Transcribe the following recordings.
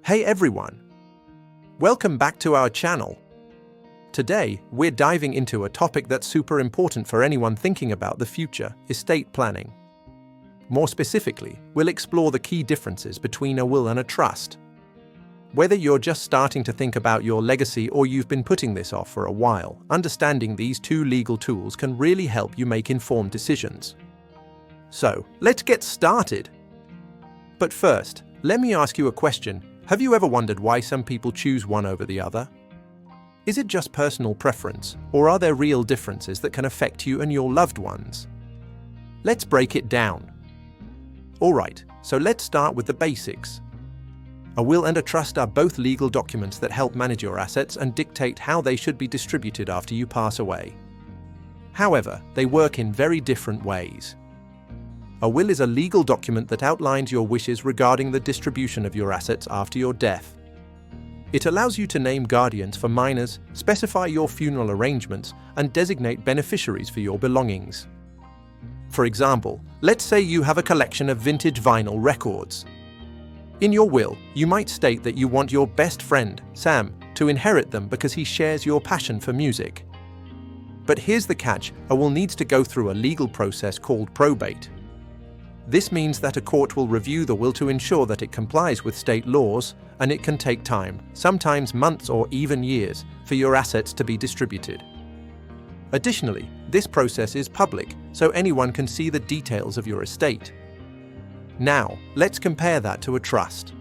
Hey everyone! Welcome back to our channel. Today, we're diving into a topic that's super important for anyone thinking about the future: estate planning. More specifically, we'll explore the key differences between a will and a trust. Whether you're just starting to think about your legacy or you've been putting this off for a while, understanding these two legal tools can really help you make informed decisions. So, let's get started! But first, let me ask you a question. Have you ever wondered why some people choose one over the other? Is it just personal preference, or are there real differences that can affect you and your loved ones? Let's break it down. Alright, so let's start with the basics. A will and a trust are both legal documents that help manage your assets and dictate how they should be distributed after you pass away. However, they work in very different ways. A will is a legal document that outlines your wishes regarding the distribution of your assets after your death. It allows you to name guardians for minors, specify your funeral arrangements, and designate beneficiaries for your belongings. For example, let's say you have a collection of vintage vinyl records. In your will, you might state that you want your best friend, Sam, to inherit them because he shares your passion for music. But here's the catch: a will needs to go through a legal process called probate. This means that a court will review the will to ensure that it complies with state laws, and it can take time, sometimes months or even years, for your assets to be distributed. Additionally, this process is public, so anyone can see the details of your estate. Now, let's compare that to a trust.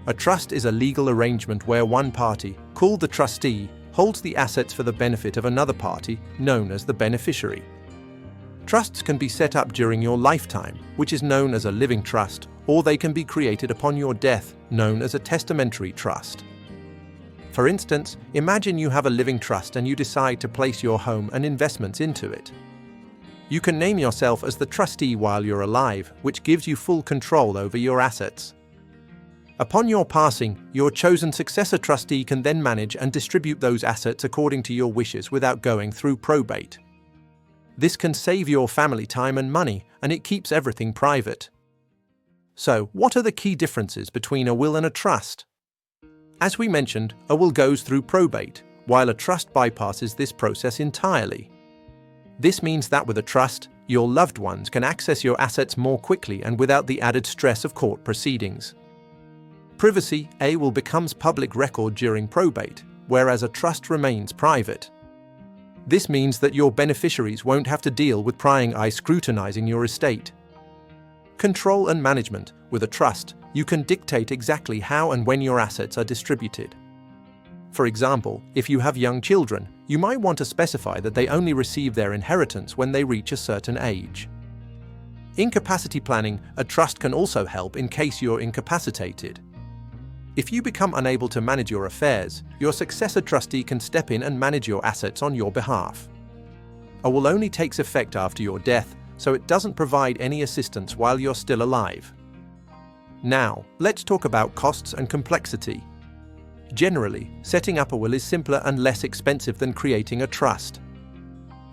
A trust is a legal arrangement where one party, called the trustee, holds the assets for the benefit of another party, known as the beneficiary. Trusts can be set up during your lifetime, which is known as a living trust, or they can be created upon your death, known as a testamentary trust. For instance, imagine you have a living trust and you decide to place your home and investments into it. You can name yourself as the trustee while you're alive, which gives you full control over your assets. Upon your passing, your chosen successor trustee can then manage and distribute those assets according to your wishes without going through probate. This can save your family time and money, and it keeps everything private. So, what are the key differences between a will and a trust? As we mentioned, a will goes through probate, while a trust bypasses this process entirely. This means that with a trust, your loved ones can access your assets more quickly and without the added stress of court proceedings. Privacy, will becomes public record during probate, whereas a trust remains private. This means that your beneficiaries won't have to deal with prying eyes scrutinizing your estate. Control and management. With a trust, you can dictate exactly how and when your assets are distributed. For example, if you have young children, you might want to specify that they only receive their inheritance when they reach a certain age. Incapacity planning. A trust can also help in case you're incapacitated. If you become unable to manage your affairs, your successor trustee can step in and manage your assets on your behalf. A will only takes effect after your death, so it doesn't provide any assistance while you're still alive. Now, let's talk about costs and complexity. Generally, setting up a will is simpler and less expensive than creating a trust.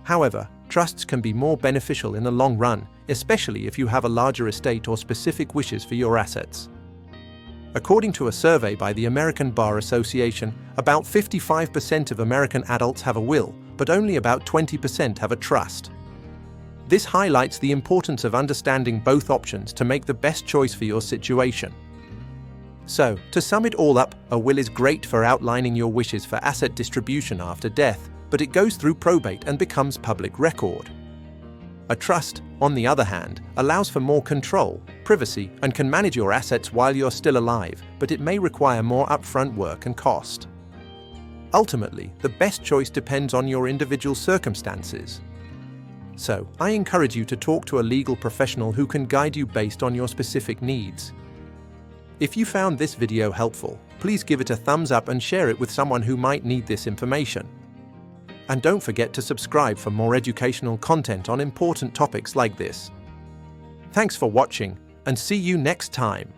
However, trusts can be more beneficial in the long run, especially if you have a larger estate or specific wishes for your assets. According to a survey by the American Bar Association, about 55% of American adults have a will, but only about 20% have a trust. This highlights the importance of understanding both options to make the best choice for your situation. So, to sum it all up, a will is great for outlining your wishes for asset distribution after death, but it goes through probate and becomes public record. A trust, on the other hand, allows for more control, privacy, and can manage your assets while you're still alive, but it may require more upfront work and cost. Ultimately, the best choice depends on your individual circumstances. So, I encourage you to talk to a legal professional who can guide you based on your specific needs. If you found this video helpful, please give it a thumbs up and share it with someone who might need this information. And don't forget to subscribe for more educational content on important topics like this. Thanks for watching, and see you next time.